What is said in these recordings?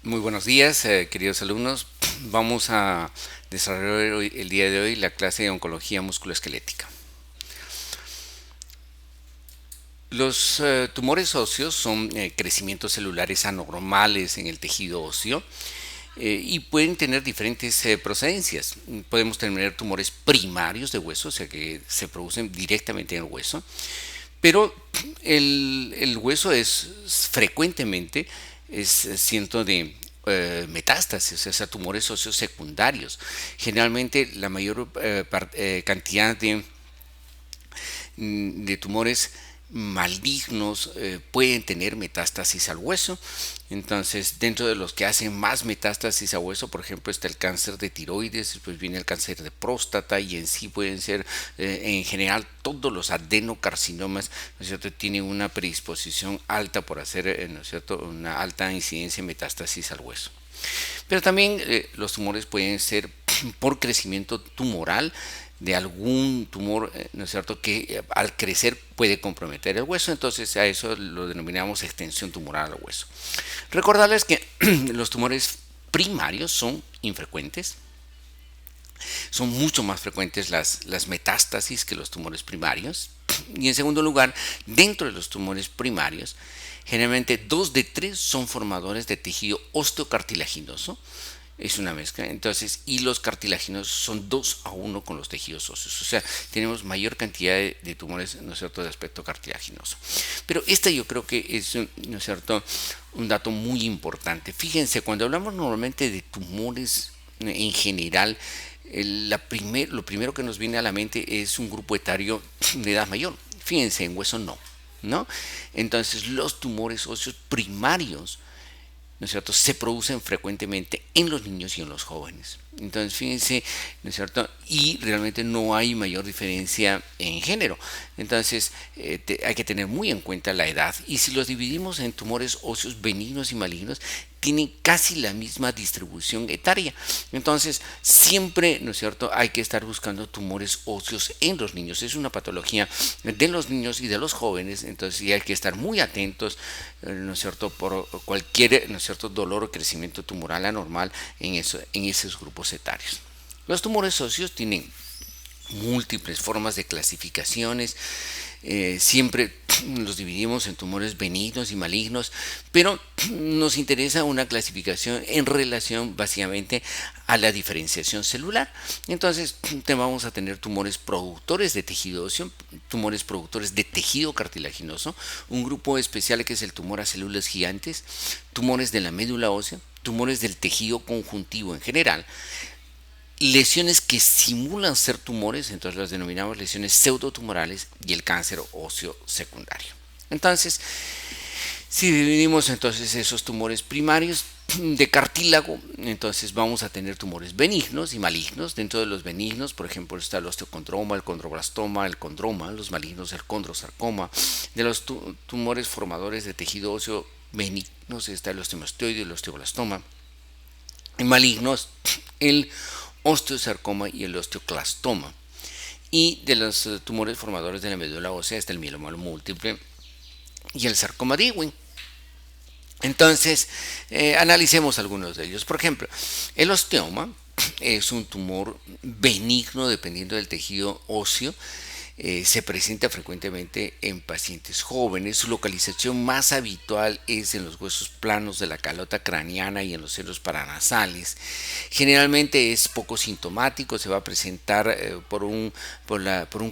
Muy buenos días, queridos alumnos. Vamos a desarrollar el día de hoy la clase de oncología musculoesquelética. Los tumores óseos son crecimientos celulares anormales en el tejido óseo y pueden tener diferentes procedencias. Podemos tener tumores primarios de hueso, o sea que se producen directamente en el hueso, pero el hueso es frecuentemente ciento de metástasis, o sea, tumores óseos secundarios. Generalmente la mayor cantidad de tumores malignos pueden tener metástasis al hueso. Entonces, dentro de los que hacen más metástasis a hueso, por ejemplo, está el cáncer de tiroides, después viene el cáncer de próstata y en sí pueden ser, en general, todos los adenocarcinomas, ¿no es cierto?, tienen una predisposición alta por hacer, ¿no es cierto?, una alta incidencia de metástasis al hueso. Pero también los tumores pueden ser por crecimiento tumoral de algún tumor, ¿no es cierto?, que al crecer puede comprometer el hueso. Entonces a eso lo denominamos extensión tumoral al hueso. Recordarles que los tumores primarios son infrecuentes. Son mucho más frecuentes las metástasis que los tumores primarios. Y en segundo lugar, dentro de los tumores primarios, generalmente 2 de 3 son formadores de tejido osteocartilaginoso. Es una mezcla. Entonces, y los cartilaginosos son 2-1 con los tejidos óseos. O sea, tenemos mayor cantidad de tumores, ¿no es cierto?, de aspecto cartilaginoso. Pero este yo creo que es, ¿no es cierto?, un dato muy importante. Fíjense, cuando hablamos normalmente de tumores en general, lo primero que nos viene a la mente es un grupo etario de edad mayor. Fíjense, en hueso no, ¿no? Entonces, los tumores óseos primarios, ¿no es cierto?, se producen frecuentemente en los niños y en los jóvenes. Entonces, fíjense, ¿no es cierto?, y realmente no hay mayor diferencia en género. Entonces, hay que tener muy en cuenta la edad. Y si los dividimos en tumores óseos benignos y malignos, tienen casi la misma distribución etaria. Entonces, siempre, ¿no es cierto?, hay que estar buscando tumores óseos en los niños. Es una patología de los niños y de los jóvenes. Entonces, sí hay que estar muy atentos, ¿no es cierto?, por cualquier, ¿no es cierto?, dolor o crecimiento tumoral anormal en esos grupos etarios. Los tumores óseos tienen múltiples formas de clasificaciones. Siempre los dividimos en tumores benignos y malignos, pero nos interesa una clasificación en relación básicamente a la diferenciación celular. Entonces vamos a tener tumores productores de tejido óseo, tumores productores de tejido cartilaginoso, un grupo especial que es el tumor a células gigantes, tumores de la médula ósea, tumores del tejido conjuntivo en general, lesiones que simulan ser tumores, entonces las denominamos lesiones pseudotumorales, y el cáncer óseo secundario. Entonces, si dividimos entonces esos tumores primarios de cartílago, entonces vamos a tener tumores benignos y malignos. Dentro de los benignos, por ejemplo, está el osteocondroma, el condroblastoma, el condroma; los malignos, el condrosarcoma. De los tumores formadores de tejido óseo benignos está el osteomastoide y el osteoblastoma. En malignos, el osteosarcoma y el osteoclastoma. Y de los tumores formadores de la médula ósea está el mieloma múltiple y el sarcoma de Ewing. Entonces, analicemos algunos de ellos. Por ejemplo, el osteoma es un tumor benigno dependiendo del tejido óseo. Se presenta frecuentemente en pacientes jóvenes. Su localización más habitual es en los huesos planos de la calota craneana y en los senos paranasales. Generalmente es poco sintomático, se va a presentar por un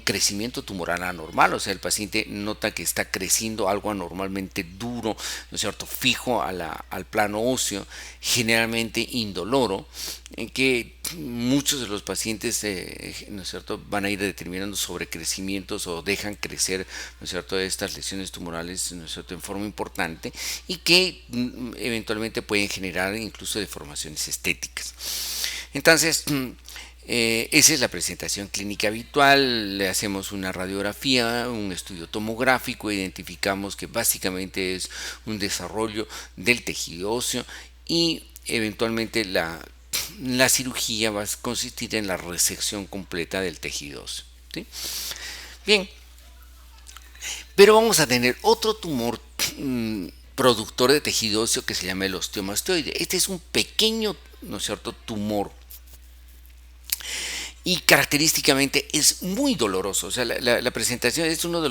crecimiento tumoral anormal, o sea, el paciente nota que está creciendo algo anormalmente duro, ¿no es cierto?, fijo al plano óseo, generalmente indoloro, en que muchos de los pacientes, ¿no es cierto?, van a ir determinando sobre crecimientos o dejan crecer, ¿no es cierto?, estas lesiones tumorales, ¿no es cierto?, en forma importante, y que eventualmente pueden generar incluso deformaciones estéticas. Entonces, esa es la presentación clínica habitual. Le hacemos una radiografía, un estudio tomográfico, identificamos que básicamente es un desarrollo del tejido óseo y eventualmente la cirugía va a consistir en la resección completa del tejido óseo, ¿sí? Bien, pero vamos a tener otro tumor productor de tejido óseo que se llama el osteomastoide. Este es un pequeño, ¿no es cierto?, tumor y característicamente es muy doloroso. O sea, la presentación es uno de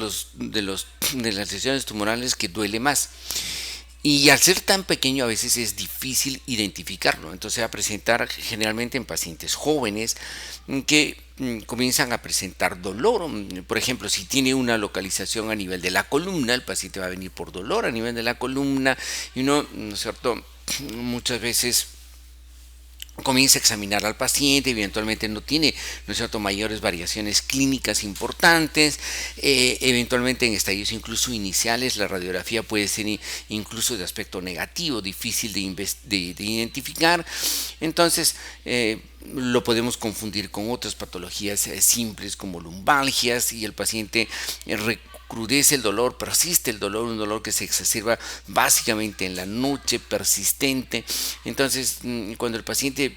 las lesiones tumorales que duele más. Y al ser tan pequeño a veces es difícil identificarlo. Entonces se va a presentar generalmente en pacientes jóvenes que comienzan a presentar dolor. Por ejemplo, si tiene una localización a nivel de la columna, el paciente va a venir por dolor a nivel de la columna y uno, ¿no es cierto?, muchas veces comienza a examinar al paciente, eventualmente no tiene, ¿no es cierto?, mayores variaciones clínicas importantes, eventualmente en estadios incluso iniciales la radiografía puede ser incluso de aspecto negativo, difícil de identificar. Entonces lo podemos confundir con otras patologías simples como lumbalgias y el paciente crudece el dolor, persiste el dolor, un dolor que se exacerba básicamente en la noche, persistente. Entonces, cuando el paciente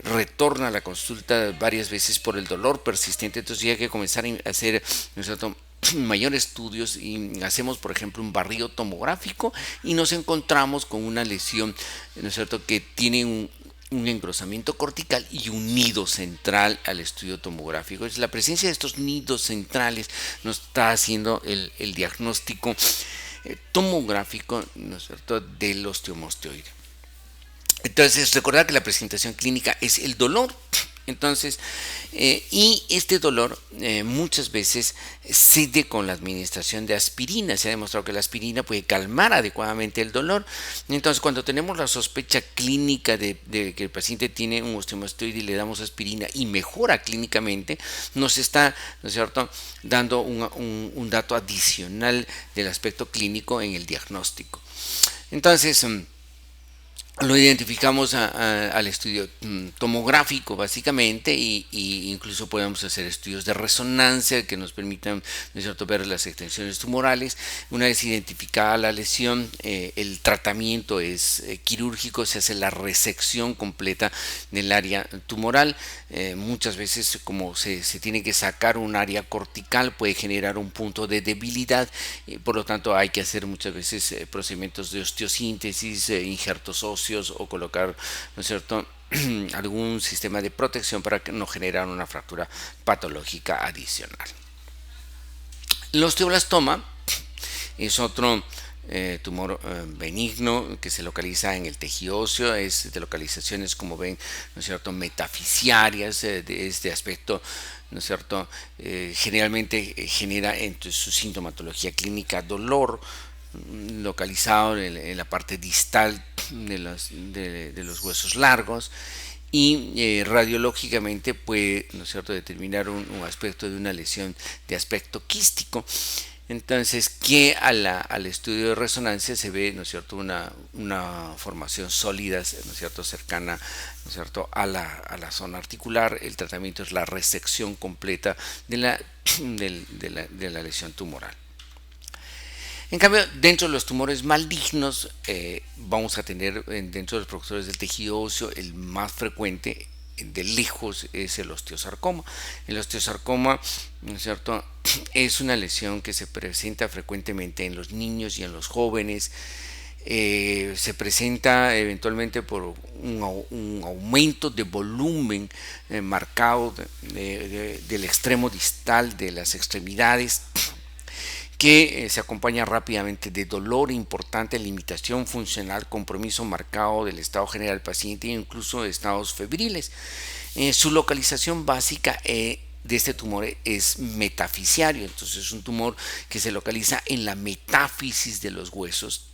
retorna a la consulta varias veces por el dolor persistente, entonces ya hay que comenzar a hacer, ¿no es cierto?, mayor estudios y hacemos, por ejemplo, un barrido tomográfico y nos encontramos con una lesión, ¿no es cierto?, que tiene un engrosamiento cortical y un nido central al estudio tomográfico. Es la presencia de estos nidos centrales nos está haciendo el diagnóstico tomográfico, ¿no es cierto?, del osteomastoide. Entonces, recordar que la presentación clínica es el dolor. Entonces, y este dolor muchas veces cede con la administración de aspirina. Se ha demostrado que la aspirina puede calmar adecuadamente el dolor. Entonces, cuando tenemos la sospecha clínica de que el paciente tiene un osteomastoide y le damos aspirina y mejora clínicamente, nos está, ¿no es cierto?, dando un dato adicional del aspecto clínico en el diagnóstico. Entonces, lo identificamos al estudio tomográfico básicamente y incluso podemos hacer estudios de resonancia que nos permitan, ¿no es cierto?, ver las extensiones tumorales. Una vez identificada la lesión, el tratamiento es quirúrgico, se hace la resección completa del área tumoral. Muchas veces, como se tiene que sacar un área cortical, puede generar un punto de debilidad, por lo tanto hay que hacer muchas veces procedimientos de osteosíntesis, injertos óseos o colocar, ¿no es cierto?, algún sistema de protección para que no generar una fractura patológica adicional. El osteoblastoma es otro tumor benigno que se localiza en el tejido óseo, es de localizaciones, como ven, ¿no es cierto?, metafisiarias, de este aspecto, ¿no es cierto?, generalmente genera entre su sintomatología clínica dolor, localizado en la parte distal de los huesos largos y radiológicamente puede, ¿no es cierto?, determinar un aspecto de una lesión de aspecto quístico. Entonces, que al estudio de resonancia se ve, ¿no es cierto?, una formación sólida, ¿no es cierto?, cercana, ¿no es cierto?, a la zona articular. El tratamiento es la resección completa de la lesión tumoral. En cambio, dentro de los tumores malignos, vamos a tener dentro de los productores del tejido óseo el más frecuente de lejos es el osteosarcoma. El osteosarcoma, ¿no es cierto?, es una lesión que se presenta frecuentemente en los niños y en los jóvenes. Se presenta eventualmente por un aumento de volumen marcado del extremo distal de las extremidades, que se acompaña rápidamente de dolor importante, limitación funcional, compromiso marcado del estado general del paciente e incluso de estados febriles. Su localización básica de este tumor es metafisiario, entonces es un tumor que se localiza en la metáfisis de los huesos,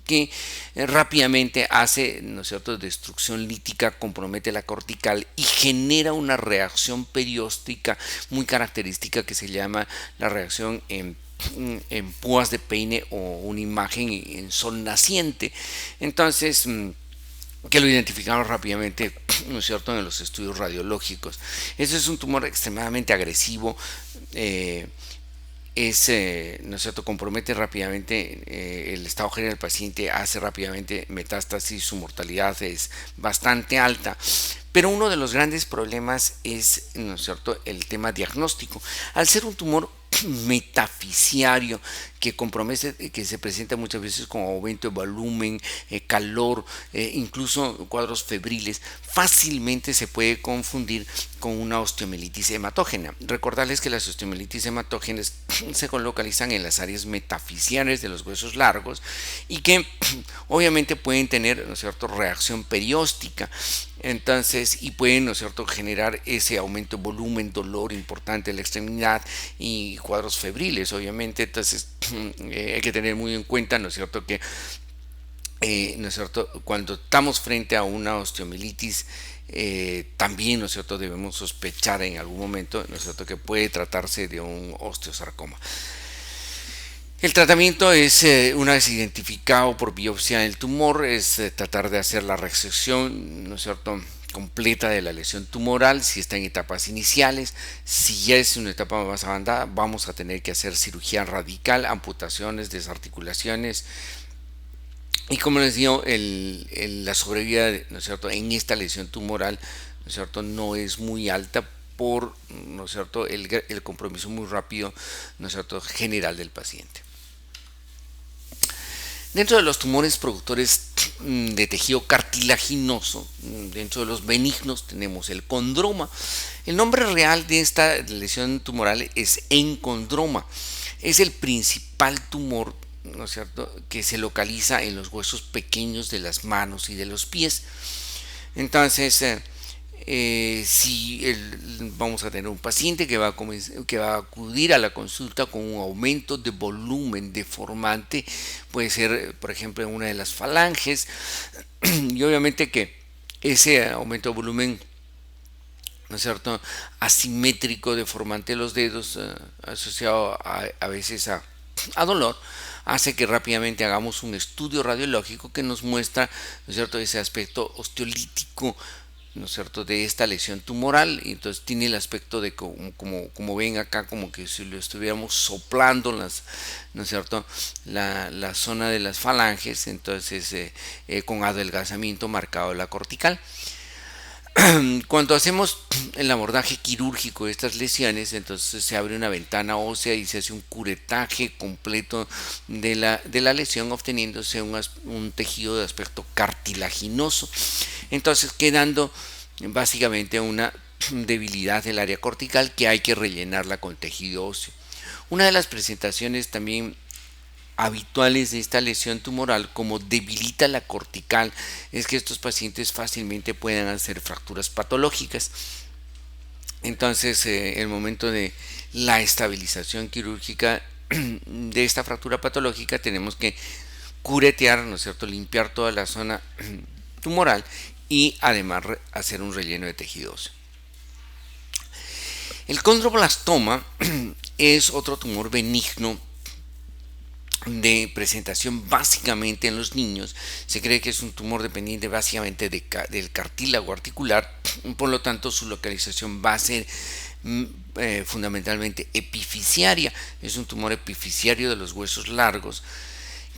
que rápidamente hace, ¿no es cierto?, destrucción lítica, compromete la cortical y genera una reacción perióstica muy característica que se llama la reacción en púas de peine o una imagen en sol naciente. Entonces, que lo identificamos rápidamente, ¿no es cierto?, en los estudios radiológicos. Este es un tumor extremadamente agresivo, ¿no es cierto?, compromete rápidamente el estado general del paciente, hace rápidamente metástasis, su mortalidad es bastante alta. Pero uno de los grandes problemas es, ¿no es cierto?, el tema diagnóstico. Al ser un tumor metafisiario que compromete, que se presenta muchas veces con aumento de volumen, calor, incluso cuadros febriles, fácilmente se puede confundir con una osteomielitis hematógena. Recordarles que las osteomielitis hematógenas se localizan en las áreas metafisiales de los huesos largos y que obviamente pueden tener, ¿no es cierto?, reacción perióstica. Entonces, y pueden, ¿no es cierto?, generar ese aumento de volumen, dolor importante en la extremidad y cuadros febriles, obviamente. Entonces, hay que tener muy en cuenta, ¿no es cierto?, que ¿no es cierto?, cuando estamos frente a una osteomielitis, también, ¿no es cierto?, debemos sospechar en algún momento, ¿no es cierto?, que puede tratarse de un osteosarcoma. El tratamiento es, una vez identificado por biopsia el tumor, es tratar de hacer la resección, ¿no es cierto?, completa de la lesión tumoral, si está en etapas iniciales. Si ya es una etapa más avanzada, vamos a tener que hacer cirugía radical, amputaciones, desarticulaciones. Y como les digo, la sobrevida, ¿no es cierto?, en esta lesión tumoral, ¿no es cierto?, no es muy alta por, ¿no es cierto?, el compromiso muy rápido, ¿no es cierto?, general del paciente. Dentro de los tumores productores de tejido cartilaginoso, dentro de los benignos tenemos el condroma. El nombre real de esta lesión tumoral es encondroma. Es el principal tumor, ¿no es cierto?, que se localiza en los huesos pequeños de las manos y de los pies. Entonces, si vamos a tener un paciente que va a acudir a la consulta con un aumento de volumen deformante, puede ser, por ejemplo, en una de las falanges, y obviamente que ese aumento de volumen, ¿no es cierto?, asimétrico, deformante de los dedos, asociado a veces a dolor, hace que rápidamente hagamos un estudio radiológico que nos muestra, ¿no es cierto?, ese aspecto osteolítico, ¿no es cierto?, de esta lesión tumoral. Y entonces tiene el aspecto de como ven acá, como que si lo estuviéramos soplando ¿no es cierto?, la zona de las falanges, entonces con adelgazamiento marcado de la cortical. Cuando hacemos el abordaje quirúrgico de estas lesiones, entonces se abre una ventana ósea y se hace un curetaje completo de la lesión, obteniéndose un tejido de aspecto cartilaginoso. Entonces, quedando básicamente una debilidad del área cortical que hay que rellenarla con tejido óseo. Una de las presentaciones también habituales de esta lesión tumoral, como debilita la cortical, es que estos pacientes fácilmente pueden hacer fracturas patológicas. Entonces, el momento de la estabilización quirúrgica de esta fractura patológica, tenemos que curetear, ¿no es cierto?, limpiar toda la zona tumoral y además hacer un relleno de tejido óseo. El condroblastoma es otro tumor benigno de presentación básicamente en los niños. Se cree que es un tumor dependiente básicamente del cartílago articular, por lo tanto su localización va a ser fundamentalmente epifisiaria. Es un tumor epifisiario de los huesos largos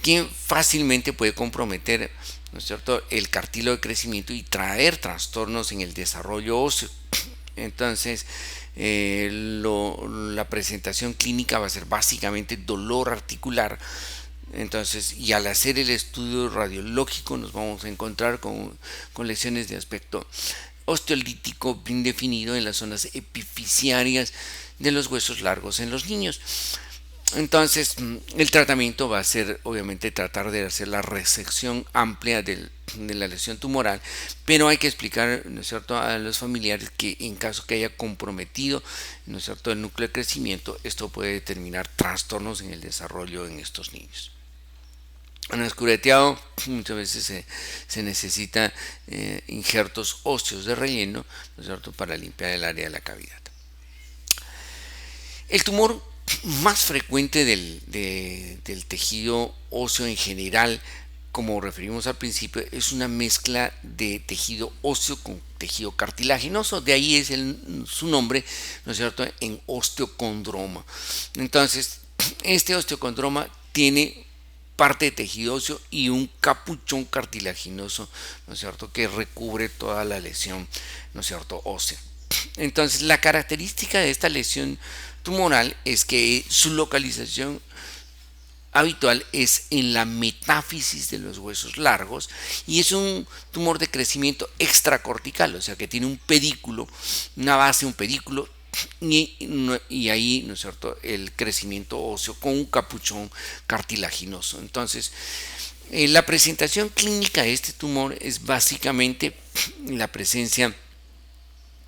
que fácilmente puede comprometer, ¿no es cierto?, el cartílago de crecimiento y traer trastornos en el desarrollo óseo. Entonces, la presentación clínica va a ser básicamente dolor articular. Entonces, y al hacer el estudio radiológico nos vamos a encontrar con lesiones de aspecto osteolítico bien definido en las zonas epifisiarias de los huesos largos en los niños. Entonces, el tratamiento va a ser, obviamente, tratar de hacer la resección amplia de la lesión tumoral, pero hay que explicar, ¿no es cierto?, a los familiares que en caso que haya comprometido, ¿no es cierto?, el núcleo de crecimiento, esto puede determinar trastornos en el desarrollo en estos niños. En el escureteado muchas veces se necesita injertos óseos de relleno, ¿no es cierto?, para limpiar el área de la cavidad. El tumor más frecuente del tejido óseo en general, como referimos al principio, es una mezcla de tejido óseo con tejido cartilaginoso. De ahí es su nombre, ¿no es cierto?, en osteocondroma. Entonces, este osteocondroma tiene parte de tejido óseo y un capuchón cartilaginoso, ¿no es cierto?, que recubre toda la lesión, ¿no es cierto?, ósea. Entonces, la característica de esta lesión, tumoral es que su localización habitual es en la metáfisis de los huesos largos y es un tumor de crecimiento extracortical, o sea que tiene un pedículo, una base, un pedículo y ahí, ¿no es cierto?, el crecimiento óseo con un capuchón cartilaginoso. Entonces, la presentación clínica de este tumor es básicamente la presencia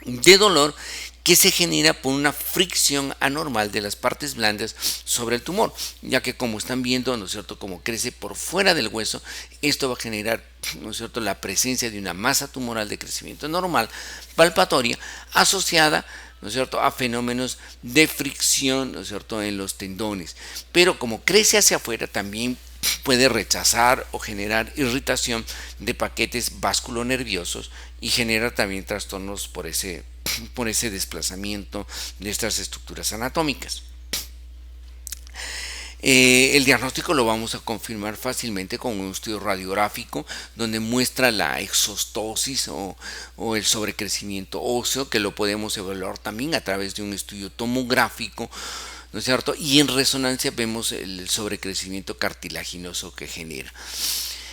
de dolor que se genera por una fricción anormal de las partes blandas sobre el tumor, ya que como están viendo, ¿no es cierto?, como crece por fuera del hueso, esto va a generar, ¿no es cierto?, la presencia de una masa tumoral de crecimiento normal palpatoria asociada, ¿no es cierto?, a fenómenos de fricción, ¿no es cierto?, en los tendones, pero como crece hacia afuera también puede rechazar o generar irritación de paquetes vasculonerviosos y genera también trastornos por ese desplazamiento de estas estructuras anatómicas. El diagnóstico lo vamos a confirmar fácilmente con un estudio radiográfico donde muestra la exostosis o el sobrecrecimiento óseo, que lo podemos evaluar también a través de un estudio tomográfico, ¿no es cierto? Y en resonancia vemos el sobrecrecimiento cartilaginoso que genera.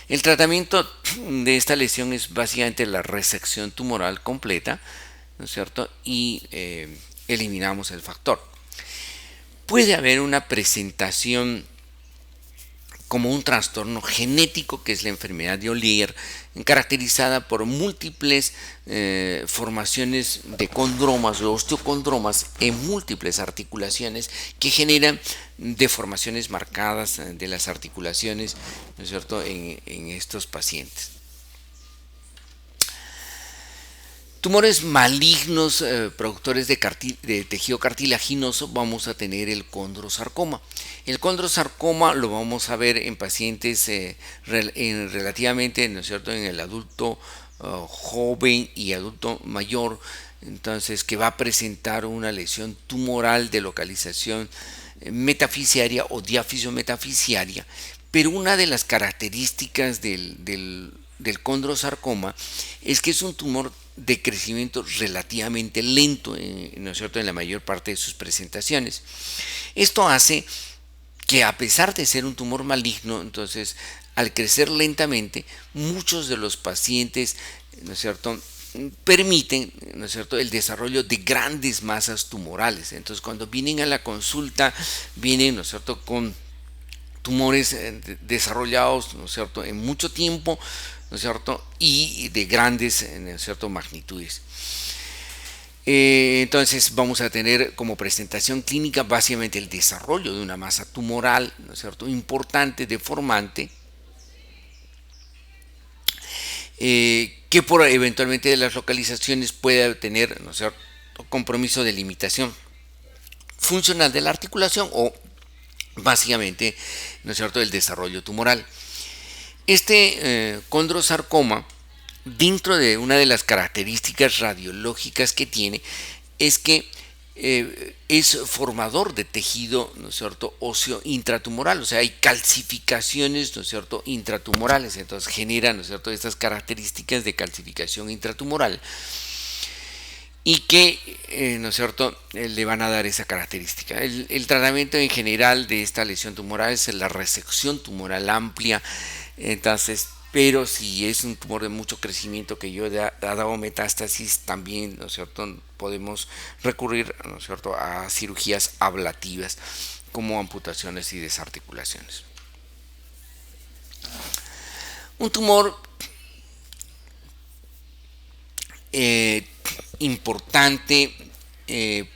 El tratamiento de esta lesión es básicamente la resección tumoral completa, ¿no es cierto? Y eliminamos el factor. Puede haber una presentación como un trastorno genético, que es la enfermedad de Ollier, caracterizada por múltiples formaciones de condromas o osteocondromas en múltiples articulaciones que generan deformaciones marcadas de las articulaciones, ¿no es cierto?, en estos pacientes. Tumores malignos productores de tejido cartilaginoso, vamos a tener el condrosarcoma. El condrosarcoma lo vamos a ver en pacientes relativamente, ¿no es cierto?, en el adulto joven y adulto mayor, entonces que va a presentar una lesión tumoral de localización metafisiaria o diafisiometafisiaria, pero una de las características del condrosarcoma es que es un tumor de crecimiento relativamente lento, ¿no es cierto?, en la mayor parte de sus presentaciones. Esto hace que, a pesar de ser un tumor maligno, entonces al crecer lentamente, muchos de los pacientes, ¿no es cierto?, permiten, ¿no es cierto?, el desarrollo de grandes masas tumorales. Entonces, cuando vienen a la consulta, vienen, ¿no es cierto?, con tumores desarrollados, ¿no es cierto?, en mucho tiempo, ¿no es cierto?, y de grandes, ¿no es cierto?, magnitudes. Entonces vamos a tener como presentación clínica básicamente el desarrollo de una masa tumoral, ¿no es cierto?, importante, deformante, que por eventualmente de las localizaciones puede tener, ¿no es cierto?, compromiso de limitación funcional de la articulación o básicamente, ¿no es cierto?, el desarrollo tumoral. Este condrosarcoma, dentro de una de las características radiológicas que tiene, es que es formador de tejido, ¿no es cierto?, óseo intratumoral, o sea, hay calcificaciones, ¿no es cierto?, intratumorales, entonces genera, ¿no es cierto?, estas características de calcificación intratumoral y que, ¿no es cierto?, le van a dar esa característica. El tratamiento en general de esta lesión tumoral es la resección tumoral amplia, entonces, pero si es un tumor de mucho crecimiento que yo ha dado metástasis, también, ¿no es cierto?, podemos recurrir, ¿no es cierto?, a cirugías ablativas como amputaciones y desarticulaciones. Un tumor importante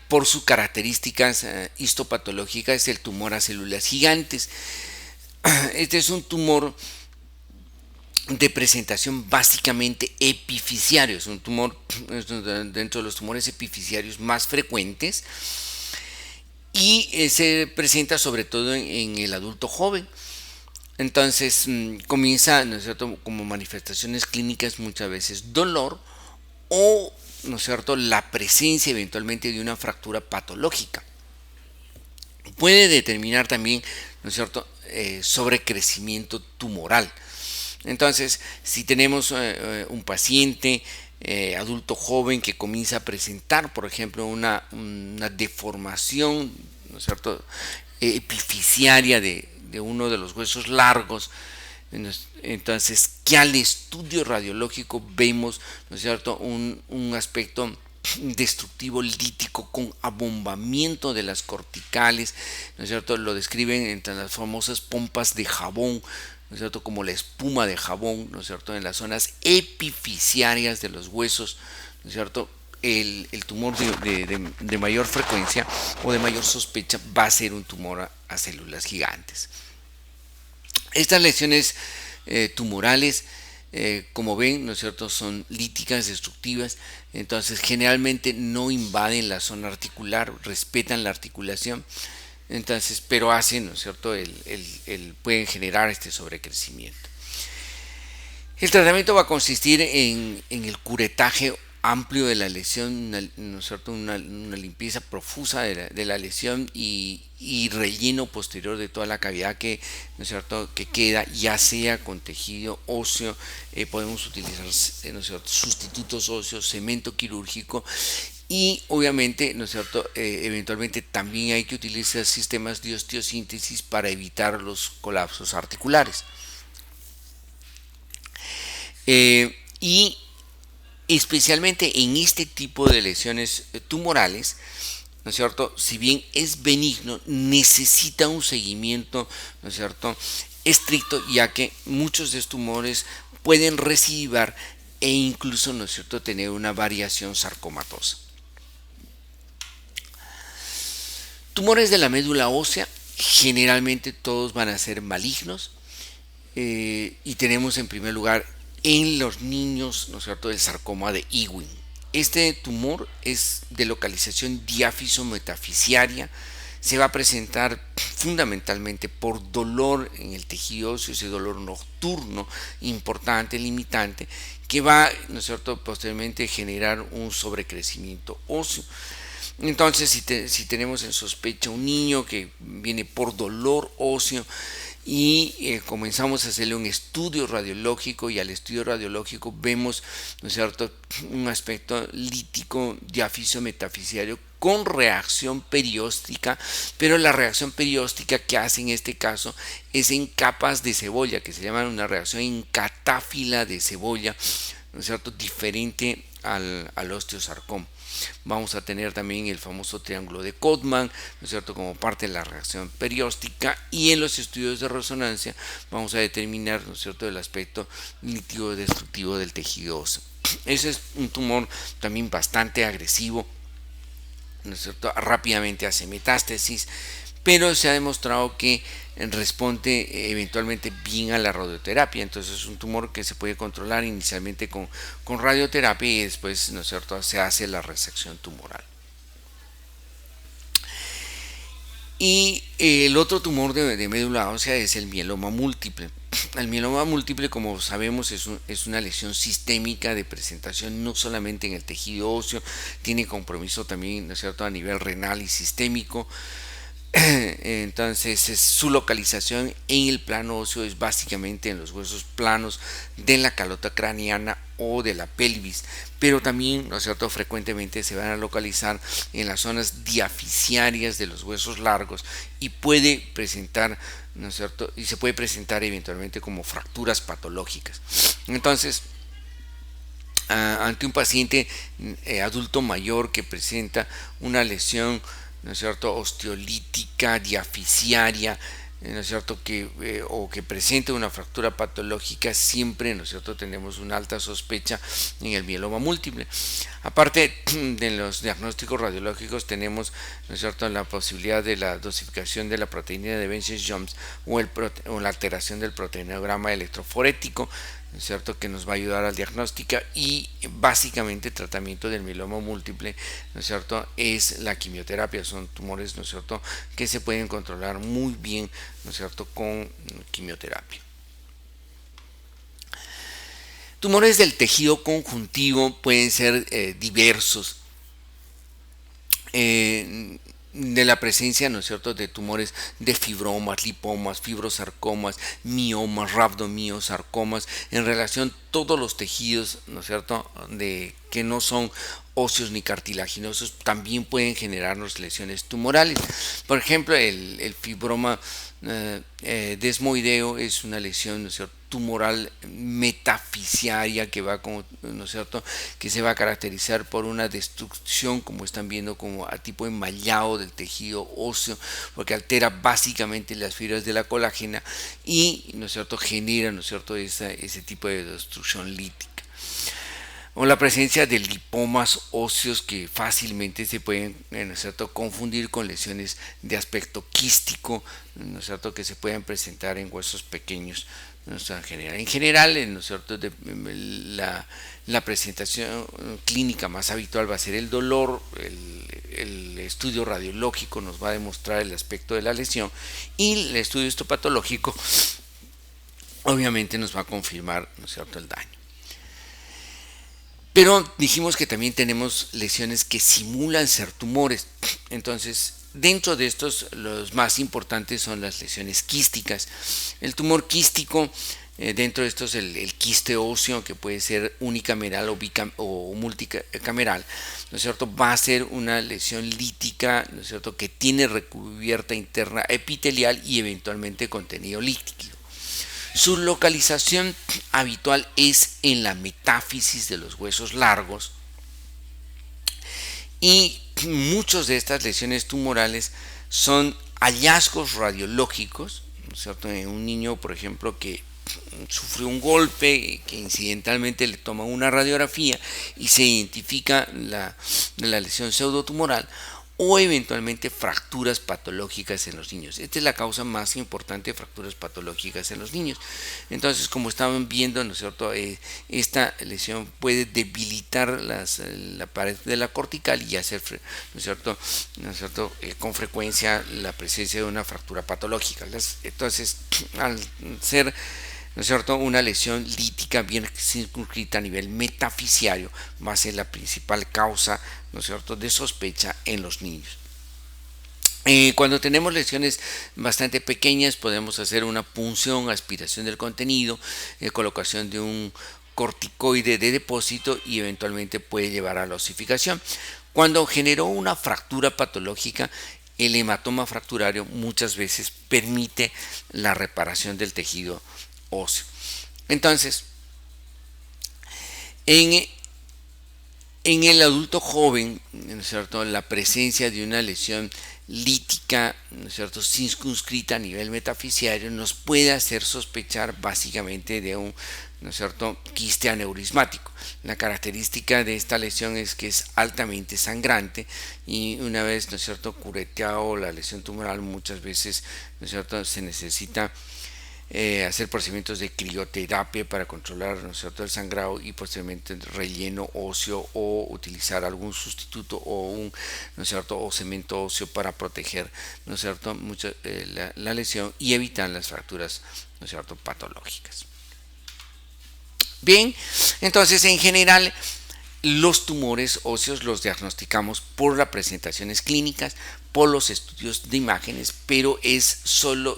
por sus características histopatológicas es el tumor a células gigantes. Este es un tumor de presentación básicamente epificiario, es un tumor dentro de los tumores epificiarios más frecuentes y se presenta sobre todo en el adulto joven. Entonces comienza, ¿no es cierto?, como manifestaciones clínicas muchas veces dolor o, ¿no es cierto?, la presencia eventualmente de una fractura patológica. Puede determinar también, ¿no es cierto?, sobrecrecimiento tumoral. Entonces, si tenemos un paciente adulto joven que comienza a presentar, por ejemplo, una deformación, ¿no es cierto?, epifisiaria de uno de los huesos largos. Entonces, que al estudio radiológico vemos, ¿no es cierto?, un aspecto destructivo lítico con abombamiento de las corticales, ¿no es cierto? Lo describen entre las famosas pompas de jabón, ¿no es cierto?, como la espuma de jabón, ¿no es cierto?, en las zonas epifisiarias de los huesos, ¿no es cierto? El tumor de mayor frecuencia o de mayor sospecha va a ser un tumor a células gigantes. Estas lesiones tumorales, como ven, ¿no es cierto?, son líticas, destructivas, entonces generalmente no invaden la zona articular, respetan la articulación, entonces, pero hacen, ¿no es cierto?, pueden generar este sobrecrecimiento. El tratamiento va a consistir en el curetaje amplio de la lesión, ¿no es cierto?, una limpieza profusa de la lesión y relleno posterior de toda la cavidad que, ¿no es cierto?, que queda, ya sea con tejido óseo, podemos utilizar, ¿no es cierto?, sustitutos óseos, cemento quirúrgico y obviamente, ¿no es cierto?, eventualmente también hay que utilizar sistemas de osteosíntesis para evitar los colapsos articulares. Y especialmente en este tipo de lesiones tumorales, ¿no es cierto?, si bien es benigno, necesita un seguimiento, ¿no es cierto?, estricto, ya que muchos de estos tumores pueden recidivar e incluso, ¿no es cierto?, tener una variación sarcomatosa. Tumores de la médula ósea, generalmente todos van a ser malignos, y tenemos en primer lugar en los niños, ¿no es cierto?, el sarcoma de Ewing. Este tumor es de localización diáfiso-metafisiaria, se va a presentar fundamentalmente por dolor en el tejido óseo, ese dolor nocturno importante, limitante, que va, ¿no es cierto?, posteriormente generar un sobrecrecimiento óseo. Entonces, si tenemos en sospecha un niño que viene por dolor óseo y comenzamos a hacerle un estudio radiológico, y al estudio radiológico vemos, ¿no es cierto?, un aspecto lítico diáfiso metafisiario con reacción perióstica, pero la reacción perióstica que hace en este caso es en capas de cebolla, que se llama una reacción en catáfila de cebolla, ¿no es cierto?, diferente al osteosarcoma. Vamos a tener también el famoso triángulo de Codman, ¿no es cierto?, como parte de la reacción perióstica, y en los estudios de resonancia vamos a determinar, ¿no es cierto?, el aspecto lítico destructivo del tejido óseo. Ese es un tumor también bastante agresivo, ¿no es cierto?, rápidamente hace metástasis, pero se ha demostrado que responde eventualmente bien a la radioterapia. Entonces es un tumor que se puede controlar inicialmente con radioterapia y después, ¿no es cierto?, se hace la resección tumoral. Y el otro tumor de médula ósea es el mieloma múltiple. El mieloma múltiple, como sabemos, es una lesión sistémica de presentación no solamente en el tejido óseo, tiene compromiso también, ¿no es cierto?, a nivel renal y sistémico. Entonces su localización en el plano óseo es básicamente en los huesos planos de la calota craneana o de la pelvis, pero también, ¿no es cierto?, frecuentemente se van a localizar en las zonas diafisiarias de los huesos largos y puede presentar, ¿no es cierto?, y se puede presentar eventualmente como fracturas patológicas. Entonces, ante un paciente adulto mayor que presenta una lesión, ¿no es cierto?, osteolítica, diafisiaria, ¿no es cierto?, o que presente una fractura patológica, siempre, ¿no es cierto?, tenemos una alta sospecha en el mieloma múltiple. Aparte de los diagnósticos radiológicos, tenemos, ¿no es cierto?, la posibilidad de la dosificación de la proteína de Benches-Jones o la alteración del proteinograma electroforético, ¿no es cierto?, que nos va a ayudar al diagnóstico, y básicamente el tratamiento del mieloma múltiple, ¿no es cierto?, es la quimioterapia. Son tumores, ¿no es cierto?, que se pueden controlar muy bien, ¿no es cierto?, con quimioterapia. Tumores del tejido conjuntivo pueden ser diversos. de la presencia, ¿no es cierto?, de tumores de fibromas, lipomas, fibrosarcomas, miomas, rhabdomyosarcomas, en relación a todos los tejidos, ¿no es cierto?, de que no son óseos ni cartilaginosos, también pueden generarnos lesiones tumorales. Por ejemplo, el fibroma desmoideo es una lesión, ¿no es cierto?, tumoral metafisiaria que va como, ¿no es cierto?, que se va a caracterizar por una destrucción, como están viendo, como a tipo enmallado del tejido óseo, porque altera básicamente las fibras de la colágena y, ¿no es cierto?, genera, ¿no es cierto?, ese tipo de destrucción lítica. O la presencia de lipomas óseos que fácilmente se pueden, ¿no es cierto?, confundir con lesiones de aspecto quístico, ¿no es cierto?, que se pueden presentar en huesos pequeños. ¿No? En general, ¿no es cierto?, la presentación clínica más habitual va a ser el dolor, el estudio radiológico nos va a demostrar el aspecto de la lesión y el estudio histopatológico obviamente nos va a confirmar, ¿no es cierto?, el daño. Pero dijimos que también tenemos lesiones que simulan ser tumores. Entonces, dentro de estos, los más importantes son las lesiones quísticas. El tumor quístico, dentro de estos, el quiste óseo, que puede ser unicameral o multicameral, ¿no es cierto?, va a ser una lesión lítica, ¿no es cierto?, que tiene recubierta interna epitelial y eventualmente contenido líquido. Su localización habitual es en la metáfisis de los huesos largos y muchas de estas lesiones tumorales son hallazgos radiológicos, ¿no es cierto?, en un niño, por ejemplo, que sufrió un golpe, que incidentalmente le toma una radiografía y se identifica la lesión pseudotumoral, o eventualmente fracturas patológicas en los niños. Esta es la causa más importante de fracturas patológicas en los niños. Entonces, como estaban viendo, ¿no es cierto?, esta lesión puede debilitar la pared de la cortical y hacer, ¿no es cierto?, con frecuencia la presencia de una fractura patológica. Entonces, al ser, ¿no es cierto?, una lesión lítica bien circunscrita a nivel metafisiario, va a ser la principal causa, ¿no es cierto?, de sospecha en los niños. Cuando tenemos lesiones bastante pequeñas, podemos hacer una punción, aspiración del contenido, colocación de un corticoide de depósito y eventualmente puede llevar a la osificación. Cuando generó una fractura patológica, el hematoma fracturario muchas veces permite la reparación del tejido óseo. Entonces, en el adulto joven, ¿no es cierto?, la presencia de una lesión lítica, ¿no es cierto?, circunscrita a nivel metafisiario nos puede hacer sospechar básicamente de un, ¿no es cierto?, quiste aneurismático. La característica de esta lesión es que es altamente sangrante y una vez, ¿no es cierto?, cureteado la lesión tumoral, muchas veces, ¿no es cierto?, se necesita hacer procedimientos de crioterapia para controlar, ¿no es cierto?, el sangrado y posteriormente relleno óseo o utilizar algún sustituto o ¿no es cierto?, o cemento óseo para proteger, ¿no es cierto?, la lesión y evitar las fracturas, ¿no es cierto?, patológicas. Bien, entonces en general los tumores óseos los diagnosticamos por las presentaciones clínicas, por los estudios de imágenes, pero es solo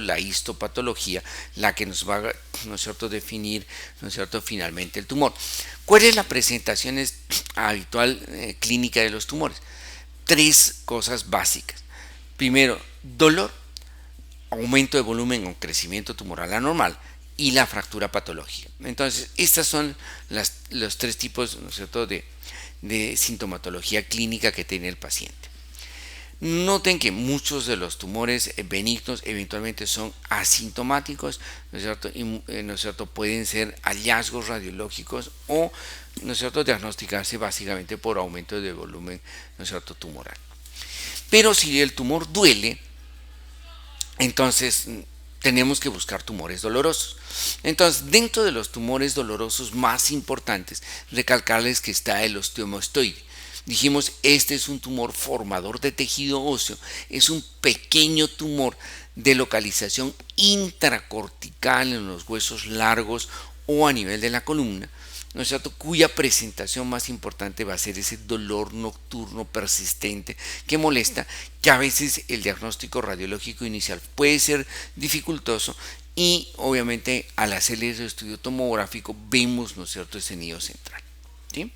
la histopatología la que nos va a, ¿no es cierto?, definir, ¿no es cierto?, finalmente el tumor. ¿Cuál es la presentación habitual clínica de los tumores? Tres cosas básicas. Primero, dolor, aumento de volumen o crecimiento tumoral anormal y la fractura patológica. Entonces, estas son los tres tipos, ¿no es cierto?, de sintomatología clínica que tiene el paciente. Noten que muchos de los tumores benignos eventualmente son asintomáticos, ¿no es cierto?, y, ¿no es cierto?, pueden ser hallazgos radiológicos o, ¿no es cierto?, diagnosticarse básicamente por aumento de volumen, ¿no es cierto?, tumoral. Pero si el tumor duele, entonces tenemos que buscar tumores dolorosos. Entonces, dentro de los tumores dolorosos más importantes, recalcarles que está el osteomastoide. Dijimos, este es un tumor formador de tejido óseo, es un pequeño tumor de localización intracortical en los huesos largos o a nivel de la columna, ¿no es cierto?, cuya presentación más importante va a ser ese dolor nocturno persistente que molesta, que a veces el diagnóstico radiológico inicial puede ser dificultoso y obviamente al hacer el estudio tomográfico vemos, ¿no es cierto?, ese nido central, ¿sí?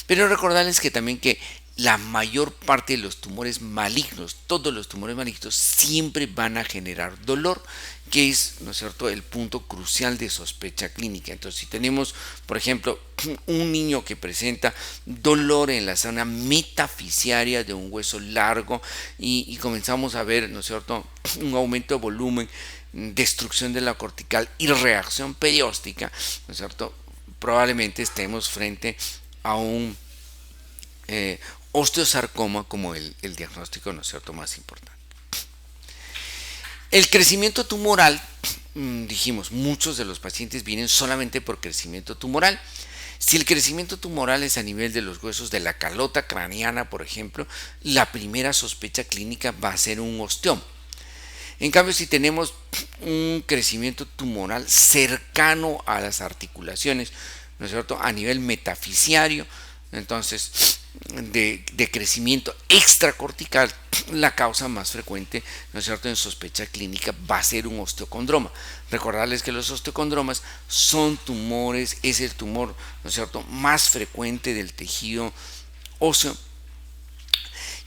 Pero recordarles que también que la mayor parte de los tumores malignos, todos los tumores malignos, siempre van a generar dolor, que es, ¿no es cierto?, el punto crucial de sospecha clínica. Entonces, si tenemos, por ejemplo, un niño que presenta dolor en la zona metafisiaria de un hueso largo y comenzamos a ver, ¿no es cierto?, un aumento de volumen, destrucción de la cortical y reacción perióstica, ¿no es cierto?, probablemente estemos frente a un osteosarcoma como el diagnóstico, ¿no es cierto?, más importante. El crecimiento tumoral, dijimos, muchos de los pacientes vienen solamente por crecimiento tumoral. Si el crecimiento tumoral es a nivel de los huesos de la calota craneana, por ejemplo, la primera sospecha clínica va a ser un osteoma. En cambio, si tenemos un crecimiento tumoral cercano a las articulaciones, ¿no es cierto?, a nivel metafisiario, entonces de crecimiento extracortical, la causa más frecuente, ¿no es cierto?, en sospecha clínica va a ser un osteocondroma. Recordarles que los osteocondromas son tumores, es el tumor, ¿no es cierto?, más frecuente del tejido óseo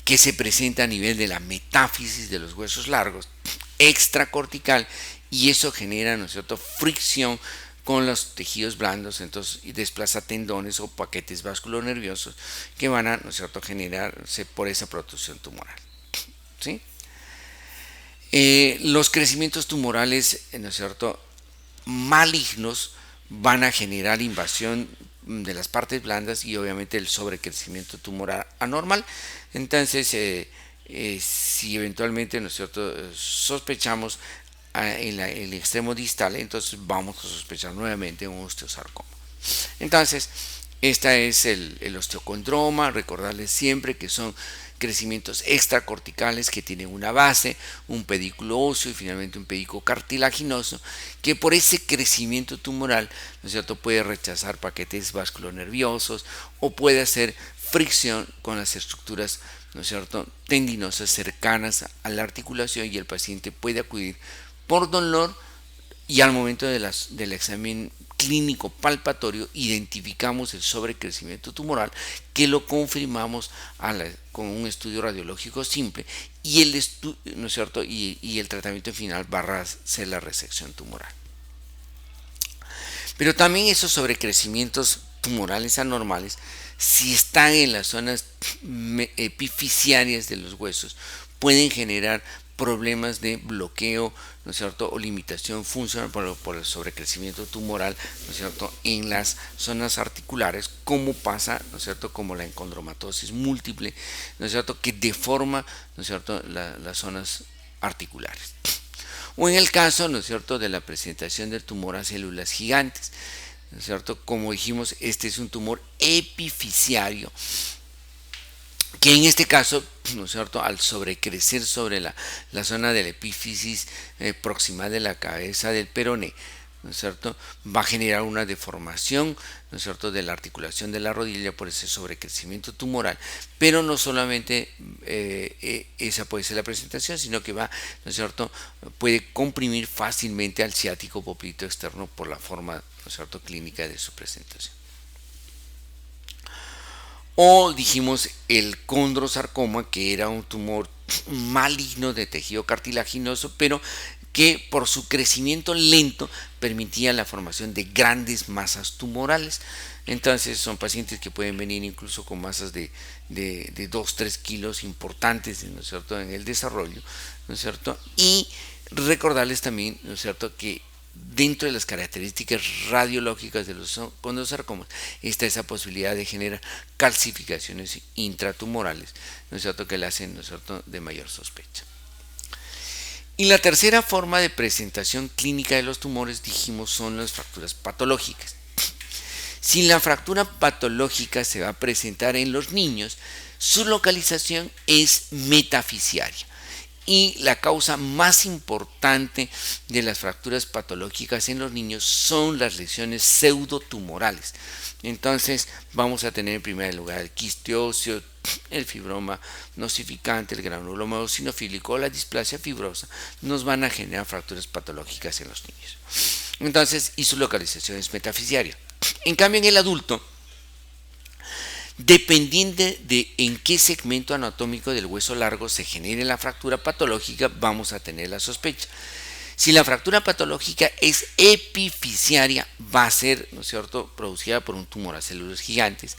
que se presenta a nivel de la metáfisis de los huesos largos extracortical, y eso genera, ¿no es cierto?, fricción con los tejidos blandos, entonces, y desplaza tendones o paquetes vasculonerviosos que van a, ¿no es cierto?, generarse por esa protrusión tumoral, ¿sí? Los crecimientos tumorales, ¿no es cierto?, malignos van a generar invasión de las partes blandas y obviamente el sobrecrecimiento tumoral anormal. Entonces, si eventualmente, ¿no es cierto?, sospechamos en el extremo distal, entonces vamos a sospechar nuevamente un osteosarcoma. Entonces, este es el osteocondroma. Recordarles siempre que son crecimientos extracorticales que tienen una base, un pedículo óseo y finalmente un pedículo cartilaginoso, que por ese crecimiento tumoral, ¿no es cierto?, puede rechazar paquetes vasculonerviosos o puede hacer fricción con las estructuras, ¿no es cierto?, tendinosas cercanas a la articulación, y el paciente puede acudir por dolor, y al momento del examen clínico palpatorio identificamos el sobrecrecimiento tumoral, que lo confirmamos con un estudio radiológico simple, y ¿no es cierto?, y el tratamiento final va a ser la resección tumoral. Pero también esos sobrecrecimientos tumorales anormales, si están en las zonas epifisiarias de los huesos, pueden generar problemas de bloqueo, ¿no es cierto?, o limitación funcional por el sobrecrecimiento tumoral, ¿no es cierto?, en las zonas articulares, como pasa, ¿no es cierto?, como la encondromatosis múltiple, ¿no es cierto?, que deforma, ¿no es cierto?, las zonas articulares. O en el caso, ¿no es cierto?, de la presentación del tumor a células gigantes, ¿no es cierto?, como dijimos, este es un tumor epifisiario, que en este caso, ¿no es cierto?, al sobrecrecer sobre la zona de la epífisis proximal de la cabeza del peroné, ¿no es cierto?, va a generar una deformación, ¿no es cierto?, de la articulación de la rodilla por ese sobrecrecimiento tumoral. Pero no solamente esa puede ser la presentación, sino que va, ¿no es cierto?, puede comprimir fácilmente al ciático poplito externo por la forma, ¿no es cierto?, clínica de su presentación. O dijimos el condrosarcoma, que era un tumor maligno de tejido cartilaginoso, pero que por su crecimiento lento permitía la formación de grandes masas tumorales. Entonces son pacientes que pueden venir incluso con masas de 2-3 kilos importantes, ¿no es cierto?, en el desarrollo, ¿no es cierto? Y recordarles también, ¿no es cierto?, que dentro de las características radiológicas de los condrosarcomas está esa posibilidad de generar calcificaciones intratumorales, ¿no es cierto?, que le hacen, ¿no es cierto?, de mayor sospecha. Y la tercera forma de presentación clínica de los tumores, dijimos, son las fracturas patológicas. Si la fractura patológica se va a presentar en los niños, su localización es metafisiaria. Y la causa más importante de las fracturas patológicas en los niños son las lesiones pseudotumorales. Entonces vamos a tener en primer lugar el quiste óseo, el fibroma nosificante, el granuloma eosinofílico o la displasia fibrosa. Nos van a generar fracturas patológicas en los niños. Entonces, y su localización es metafisiaria. En cambio, en el adulto, dependiendo de en qué segmento anatómico del hueso largo se genere la fractura patológica, vamos a tener la sospecha. Si la fractura patológica es epifisiaria, va a ser, ¿no es cierto?, producida por un tumor a células gigantes.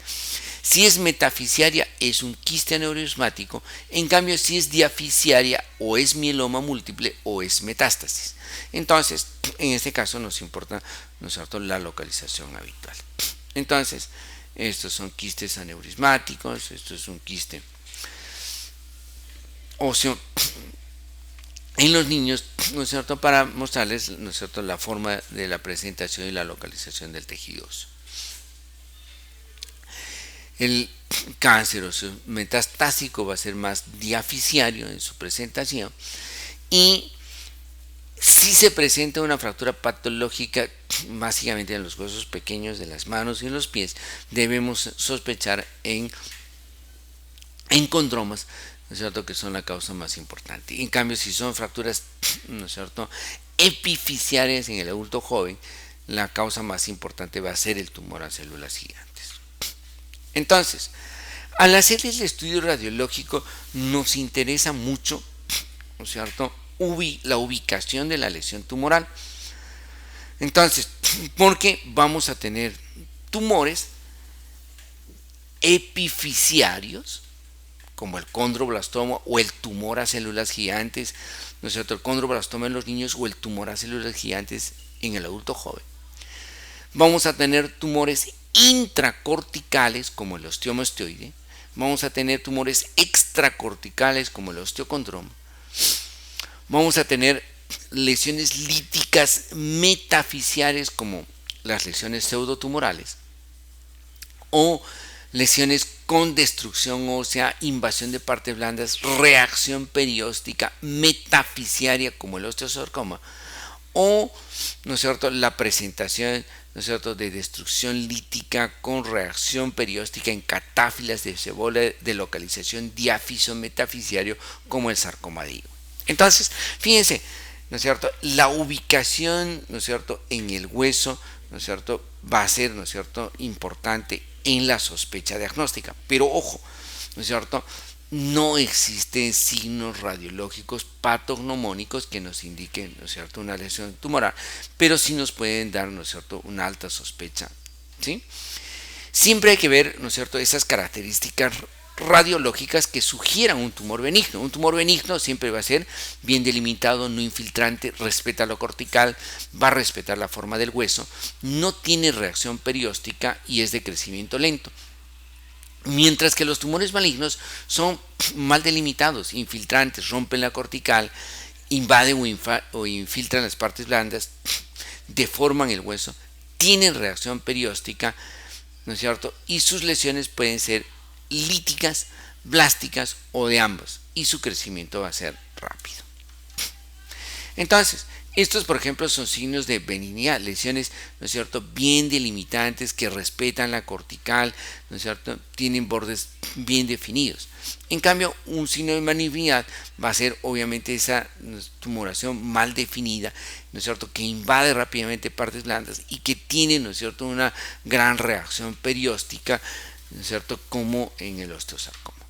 Si es metafisiaria, es un quiste aneurismático. En cambio, si es diafisiaria, o es mieloma múltiple o es metástasis. Entonces, en este caso nos importa, ¿no es cierto?, la localización habitual. Entonces, estos son quistes aneurismáticos, esto es un quiste óseo en los niños, ¿no es cierto?, para mostrarles, ¿no es cierto?, la forma de la presentación y la localización del tejido óseo. El cáncer óseo metastásico va a ser más diafisiario en su presentación, y si se presenta una fractura patológica básicamente en los huesos pequeños de las manos y en los pies, debemos sospechar en condromas, ¿no es cierto?, que son la causa más importante. En cambio, si son fracturas, ¿no es cierto?, epifisiarias en el adulto joven, la causa más importante va a ser el tumor a células gigantes. Entonces, al hacer el estudio radiológico nos interesa mucho, ¿no es cierto?, la ubicación de la lesión tumoral. Entonces, porque vamos a tener tumores epifisiarios, como el condroblastoma o el tumor a células gigantes, ¿no es cierto?, el condroblastoma en los niños o el tumor a células gigantes en el adulto joven. Vamos a tener tumores intracorticales, como el osteoma osteoide. Vamos a tener tumores extracorticales, como el osteocondroma. Vamos a tener lesiones líticas metafisiares, como las lesiones pseudotumorales, o lesiones con destrucción ósea, invasión de partes blandas, reacción perióstica metafisiaria, como el osteosarcoma, o, ¿no es cierto?, la presentación, ¿no es cierto?, de destrucción lítica con reacción perióstica en catáfilas de cebolla de localización diafiso-metafisiario, como el sarcoma de Ewing. Entonces, fíjense, ¿no es cierto?, la ubicación, ¿no es cierto?, en el hueso, ¿no es cierto?, va a ser, ¿no es cierto?, importante en la sospecha diagnóstica. Pero ojo, ¿no es cierto?, no existen signos radiológicos patognomónicos que nos indiquen, ¿no es cierto?, una lesión tumoral, pero sí nos pueden dar, ¿no es cierto?, una alta sospecha, ¿sí? Siempre hay que ver, ¿no es cierto?, esas características radiológicas que sugieran un tumor benigno. Un tumor benigno siempre va a ser bien delimitado, no infiltrante, respeta lo cortical, va a respetar la forma del hueso, no tiene reacción perióstica y es de crecimiento lento. Mientras que los tumores malignos son mal delimitados, infiltrantes, rompen la cortical, invaden o infiltran las partes blandas, deforman el hueso, tienen reacción perióstica, ¿no es cierto?, y sus lesiones pueden ser líticas, blásticas o de ambos, y su crecimiento va a ser rápido. Entonces, estos, por ejemplo, son signos de benignidad, lesiones, ¿no es cierto?, bien delimitantes, que respetan la cortical, ¿no es cierto?, tienen bordes bien definidos. En cambio, un signo de malignidad va a ser obviamente esa tumoración mal definida, ¿no es cierto?, que invade rápidamente partes blandas y que tiene, ¿no es cierto?, una gran reacción perióstica, ¿no es cierto?, como en el osteosarcoma,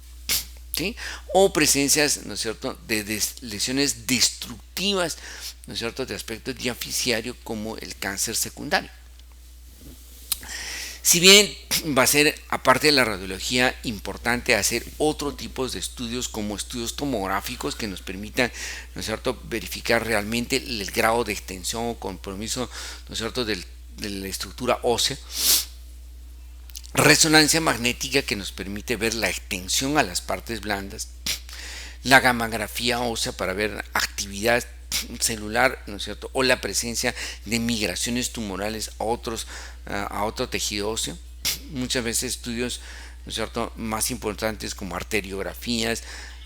¿sí? O presencias, ¿no es cierto?, de lesiones destructivas, ¿no es cierto?, de aspecto diafisiario, como el cáncer secundario. Si bien va a ser, aparte de la radiología, importante hacer otro tipo de estudios, como estudios tomográficos que nos permitan, ¿no es cierto?, verificar realmente el grado de extensión o compromiso, ¿no es cierto?, de la estructura ósea. Resonancia magnética, que nos permite ver la extensión a las partes blandas. La gammagrafía ósea, para ver actividad celular, ¿no es cierto?, o la presencia de migraciones tumorales a otro tejido óseo. Muchas veces estudios, ¿no es cierto?, más importantes, como arteriografías,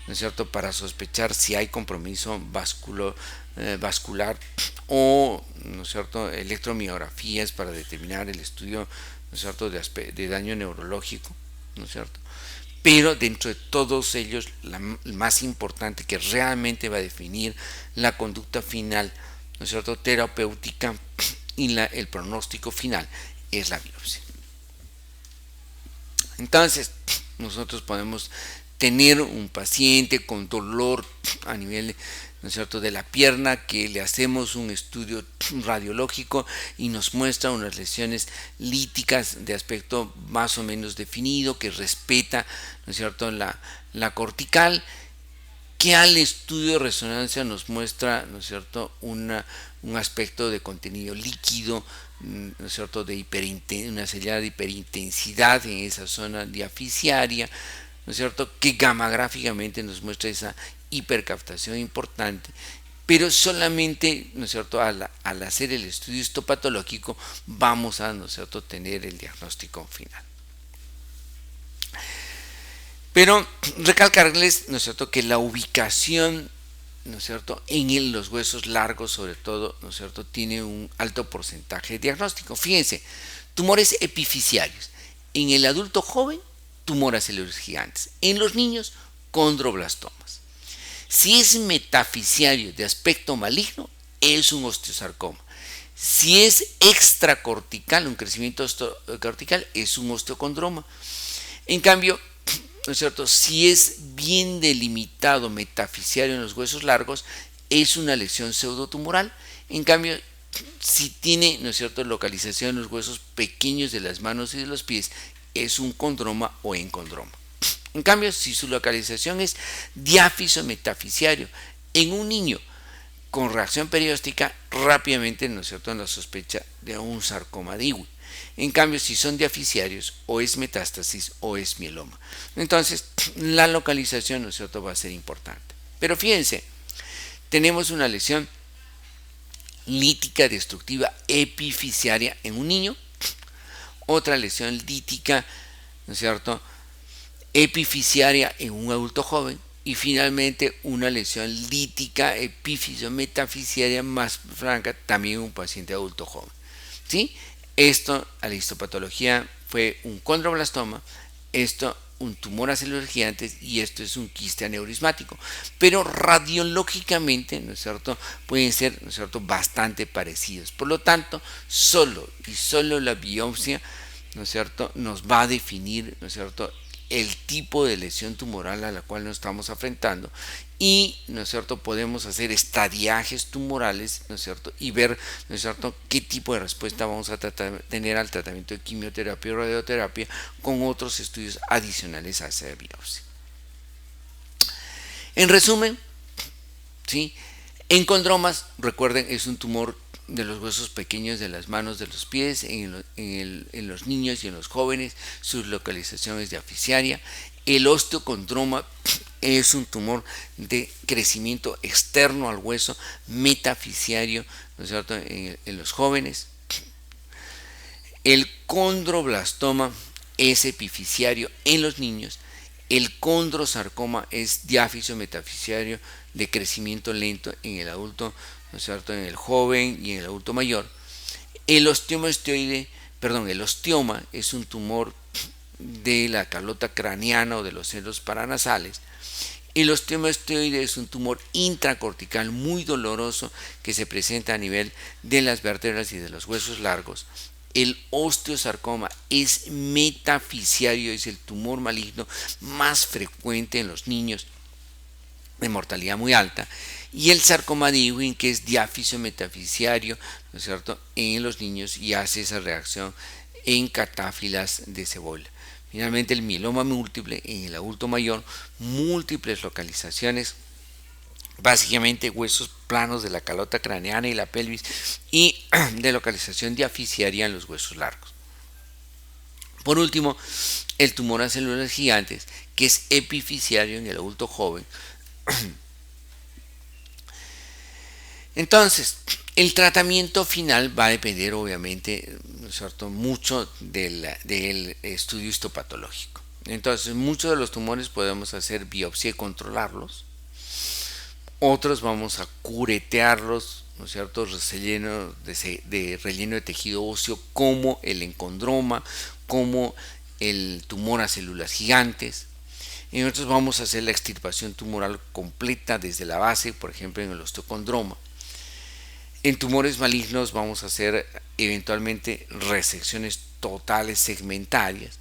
¿no es cierto?, para sospechar si hay compromiso vascular o, ¿no es cierto?, electromiografías para determinar el estudio, ¿no es cierto?, de daño neurológico, ¿no es cierto? Pero dentro de todos ellos, el más importante, que realmente va a definir la conducta final, ¿no es cierto?, terapéutica y el pronóstico final, es la biopsia. Entonces, nosotros podemos tener un paciente con dolor a nivel, ¿no es cierto?, de la pierna, que le hacemos un estudio radiológico y nos muestra unas lesiones líticas de aspecto más o menos definido, que respeta, ¿no es cierto?, la cortical, que al estudio de resonancia nos muestra, ¿no es cierto?, un aspecto de contenido líquido, ¿no es cierto?, de una señal de hiperintensidad en esa zona diaficiaria, ¿no es cierto?, que gamagráficamente nos muestra esa hipercaptación importante, pero solamente, ¿no es cierto?, al hacer el estudio histopatológico vamos a, ¿no es cierto?, tener el diagnóstico final. Pero recalcarles, ¿no es cierto?, que la ubicación, ¿no es cierto?, en los huesos largos, sobre todo, ¿no es cierto?, tiene un alto porcentaje de diagnóstico. Fíjense, tumores epifisiarios. En el adulto joven, tumores celular gigantes. En los niños, condroblastomas. Si es metafisiario de aspecto maligno, es un osteosarcoma. Si es extracortical, un crecimiento cortical, es un osteocondroma. En cambio, ¿no es cierto?, si es bien delimitado metafisiario en los huesos largos, es una lesión pseudotumoral. En cambio, si tiene, ¿no es cierto?, localización en los huesos pequeños de las manos y de los pies, es un condroma o encondroma. En cambio, si su localización es diáfiso metafisiario en un niño con reacción perióstica, rápidamente, ¿no es cierto?, en la sospecha de un sarcoma de Ewing. En cambio, si son diaficiarios, o es metástasis o es mieloma. Entonces, la localización, ¿no es cierto?, va a ser importante. Pero fíjense, tenemos una lesión lítica destructiva epifisiaria en un niño, otra lesión lítica, ¿no es cierto?, epifisiaria en un adulto joven, y finalmente una lesión lítica epifisio-metafisiaria más franca también en un paciente adulto joven. ¿Sí? Esto a la histopatología fue un condroblastoma, esto un tumor a células gigantes y esto es un quiste aneurismático. Pero radiológicamente, ¿no es cierto?, pueden ser, ¿no es cierto?, bastante parecidos. Por lo tanto, solo la biopsia, ¿no es cierto?, nos va a definir, ¿no es cierto?, el tipo de lesión tumoral a la cual nos estamos enfrentando y, ¿no es cierto?, podemos hacer estadiajes tumorales, ¿no es cierto?, y ver, ¿no es cierto?, qué tipo de respuesta vamos a tener al tratamiento de quimioterapia o radioterapia con otros estudios adicionales a esa biopsia. En resumen, ¿sí?, encondromas, recuerden, es un tumor de los huesos pequeños de las manos, de los pies, en los niños y en los jóvenes. Su localización es diaficiaria. El osteocondroma es un tumor de crecimiento externo al hueso, metafisiario, ¿no es cierto?, en los jóvenes. El condroblastoma es epifisiario en los niños. El condrosarcoma es diáfiso metafisiario de crecimiento lento en el adulto, ¿no es cierto?, en el joven y en el adulto mayor. El osteoma es un tumor de la calota craneana o de los senos paranasales. El osteoma osteoide es un tumor intracortical muy doloroso que se presenta a nivel de las vértebras y de los huesos largos. El osteosarcoma es metafisiario, es el tumor maligno más frecuente en los niños, de mortalidad muy alta. Y el sarcoma de Ewing, que es diáfiso metafisiario, ¿no es cierto?, en los niños y hace esa reacción en catáfilas de cebolla. Finalmente, el mieloma múltiple en el adulto mayor, múltiples localizaciones, básicamente huesos planos de la calota craneana y la pelvis y de localización diaficiaria en los huesos largos. Por último, el tumor a células gigantes, que es epifisiario en el adulto joven. Entonces, el tratamiento final va a depender obviamente, ¿no es cierto?, mucho del estudio histopatológico. Entonces, muchos de los tumores podemos hacer biopsia y controlarlos. Otros vamos a curetearlos, ¿no es cierto? De relleno de tejido óseo, como el encondroma, como el tumor a células gigantes. Y nosotros vamos a hacer la extirpación tumoral completa desde la base, por ejemplo en el osteocondroma. En tumores malignos vamos a hacer eventualmente resecciones totales segmentarias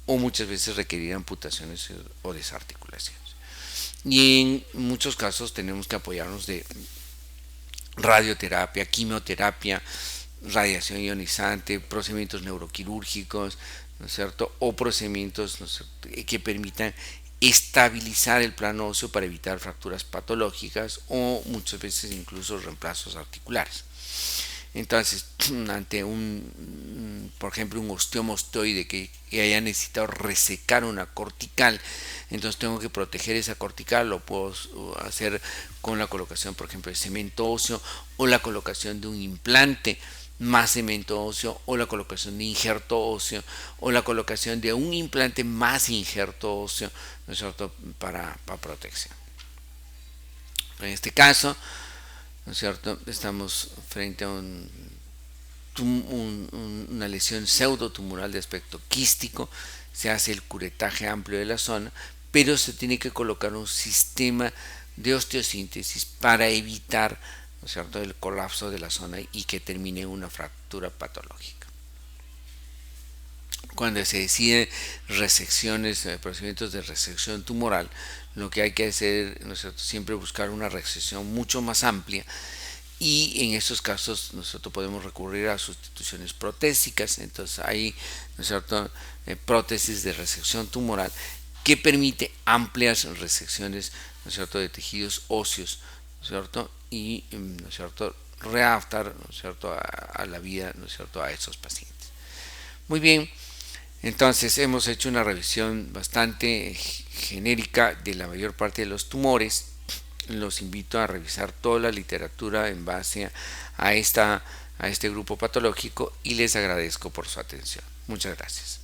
o muchas veces requerir amputaciones o desarticulaciones. Y en muchos casos tenemos que apoyarnos de radioterapia, quimioterapia, radiación ionizante, procedimientos neuroquirúrgicos, ¿no es cierto? O procedimientos, ¿no es cierto?, que permitan estabilizar el plano óseo para evitar fracturas patológicas o muchas veces incluso reemplazos articulares. Entonces, ante por ejemplo, un osteomostoide que haya necesitado resecar una cortical, entonces tengo que proteger esa cortical, lo puedo hacer con la colocación, por ejemplo, de cemento óseo o la colocación de un implante más cemento óseo o la colocación de injerto óseo o la colocación de un implante más injerto óseo, ¿no es cierto?, para protección. En este caso, ¿no es cierto?, estamos frente a una lesión pseudotumoral de aspecto quístico, se hace el curetaje amplio de la zona, pero se tiene que colocar un sistema de osteosíntesis para evitar, ¿no es cierto?, el colapso de la zona y que termine en una fractura patológica. Cuando se deciden resecciones, procedimientos de resección tumoral, lo que hay que hacer, ¿no es cierto?, siempre buscar una resección mucho más amplia, y en estos casos nosotros podemos recurrir a sustituciones protésicas. Entonces hay, ¿no es cierto?, prótesis de resección tumoral que permite amplias resecciones, ¿no es cierto?, de tejidos óseos, ¿no es cierto?, y, ¿no es cierto?, readaptar, ¿no es cierto?, a la vida, ¿no es cierto?, a esos pacientes. Muy bien, entonces hemos hecho una revisión bastante genérica de la mayor parte de los tumores. Los invito a revisar toda la literatura en base a este grupo patológico y les agradezco por su atención. Muchas gracias.